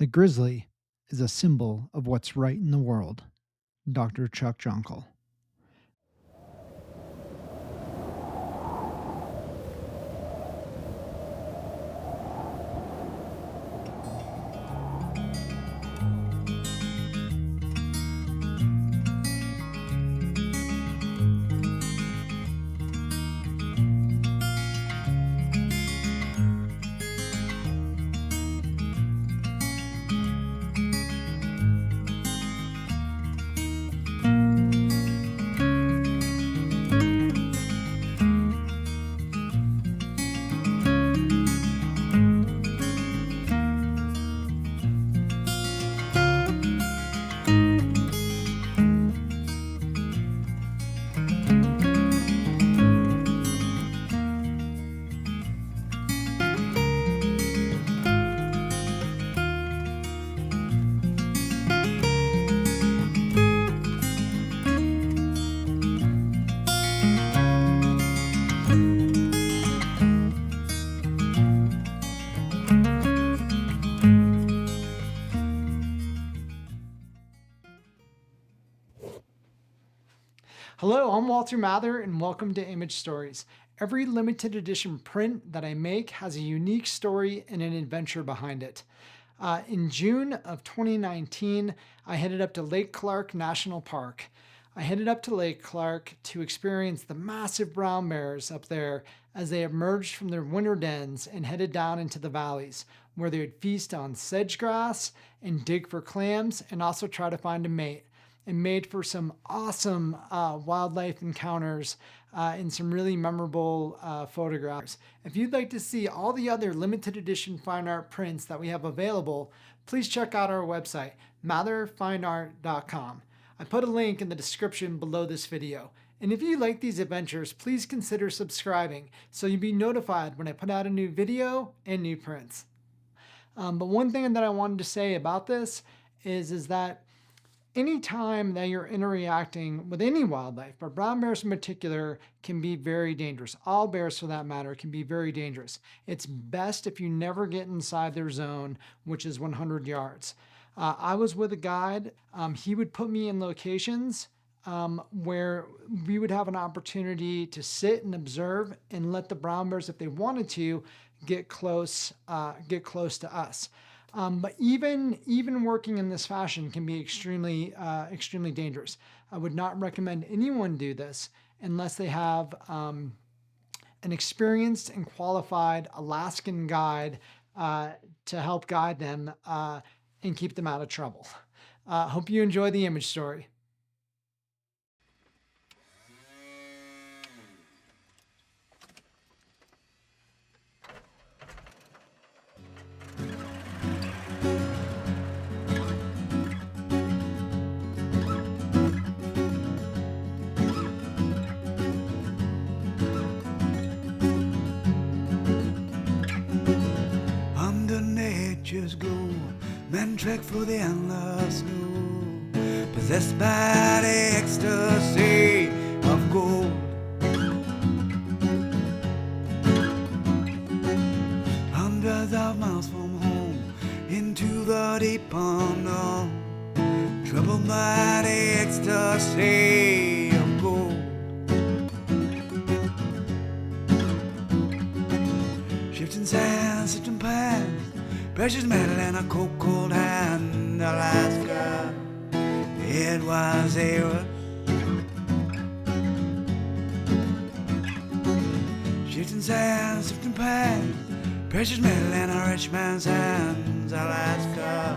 The grizzly is a symbol of what's right in the world. Dr. Chuck Jonkel. Hello, I'm Walter Mather, and welcome to Image Stories. Every limited edition print that I make has a unique story and an adventure behind it. In June of 2019, I headed up to Lake Clark National Park. I headed up to Lake Clark to experience the massive brown bears up there as they emerged from their winter dens and headed down into the valleys, where they would feast on sedge grass and dig for clams and also try to find a mate, and made for some awesome wildlife encounters and some really memorable photographs. If you'd like to see all the other limited edition fine art prints that we have available, please check out our website, matherfineart.com. I put a link in the description below this video. And if you like these adventures, please consider subscribing so you'll be notified when I put out a new video and new prints. But one thing that I wanted to say about this is that anytime that you're interacting with any wildlife, but brown bears in particular can be very dangerous. All bears for that matter can be very dangerous. It's best if you never get inside their zone, which is 100 yards. I was with a guide. He would put me in locations where we would have an opportunity to sit and observe and let the brown bears, if they wanted to, get close to us. But even working in this fashion can be extremely dangerous. I would not recommend anyone do this unless they have an experienced and qualified Alaskan guide to help guide them and keep them out of trouble. Hope you enjoy the image story. Nature's glow, men trek for the endless snow, possessed by the ecstasy of gold. Hundreds of miles from home, into the deep unknown, troubled by the ecstasy of gold. Shifting sands, shifting paths, precious metal in a cold hand, Alaska. It was a rush. Shifting sands, shifting paths, precious metal in a rich man's hands, Alaska.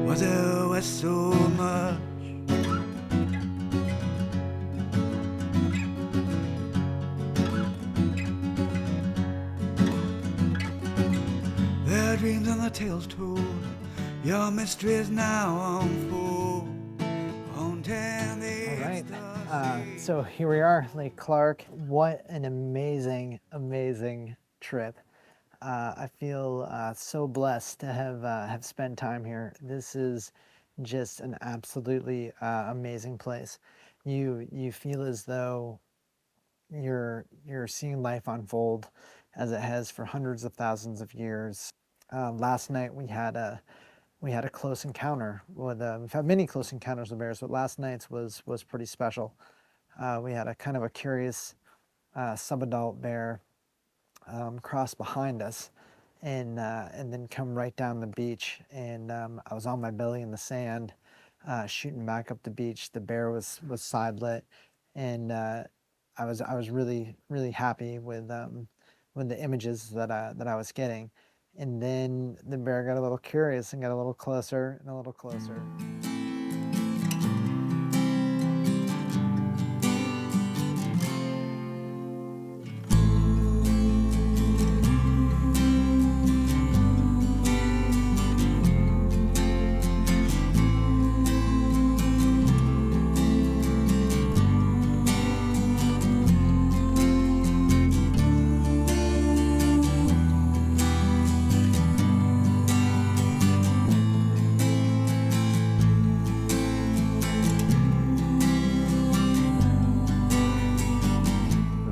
Was it worth so much? Dreams and the tales told, your mystery is now unfold. All right, so here we are, Lake Clark. What an amazing trip. I feel so blessed to have spent time here. This is just an absolutely amazing place. You feel as though you're seeing life unfold as it has for hundreds of thousands of years. Last night we had a close encounter with. We've had many close encounters with bears, but last night's was pretty special. We had a kind of a curious subadult bear cross behind us, and then come right down the beach. And I was on my belly in the sand, shooting back up the beach. The bear was side lit, and I was really happy with the images that I was getting. And then the bear got a little curious and got a little closer and a little closer.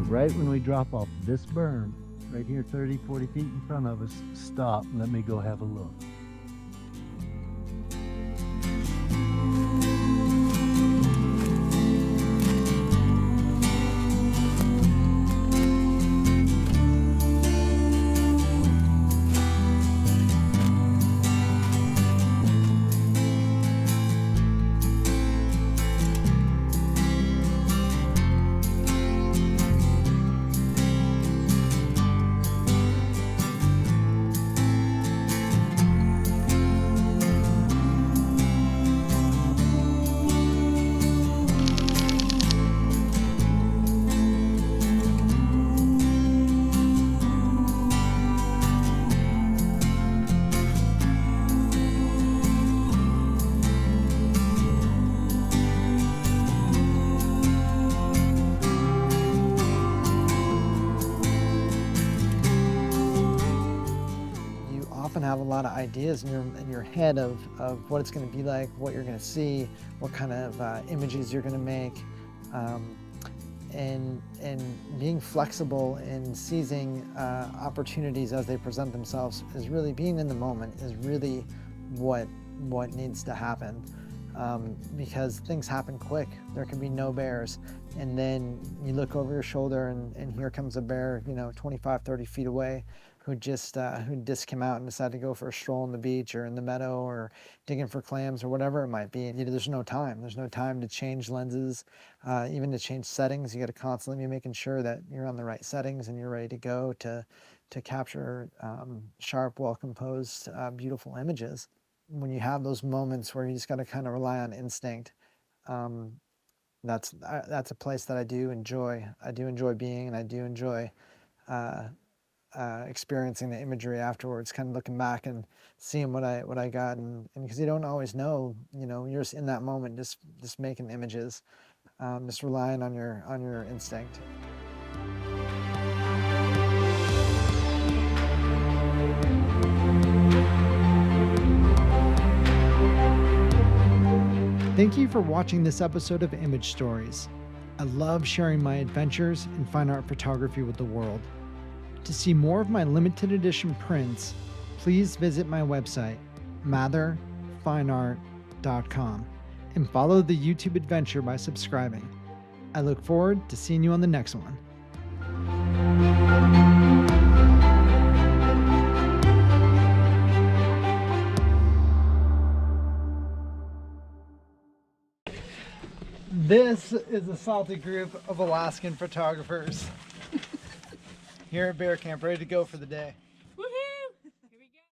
Right when we drop off this berm, right here 30, 40 feet in front of us, stop and let me go have a look. Often have a lot of ideas in your head of what it's going to be like, what you're going to see, what kind of images you're going to make, and being flexible in seizing opportunities as they present themselves is really being in the moment is really what needs to happen, because things happen quick. There can be no bears, and then you look over your shoulder and here comes a bear, 25, 30 feet away, who just came out and decided to go for a stroll on the beach or in the meadow or digging for clams or whatever it might be. There's no time. There's no time to change lenses, even to change settings. You got to constantly be making sure that you're on the right settings and you're ready to go to capture sharp, well-composed, beautiful images. When you have those moments where you just got to kind of rely on instinct, that's a place that I do enjoy. I do enjoy being, and I do enjoy experiencing the imagery afterwards, kind of looking back and seeing what I got, and because you don't always know, you're just in that moment, just making images, just relying on your instinct. Thank you for watching this episode of Image Stories. I love sharing my adventures in fine art photography with the world. To see more of my limited edition prints, please visit my website, matherfineart.com, and follow the YouTube adventure by subscribing. I look forward to seeing you on the next one. This is a salty group of Alaskan photographers here at Bear Camp, ready to go for the day.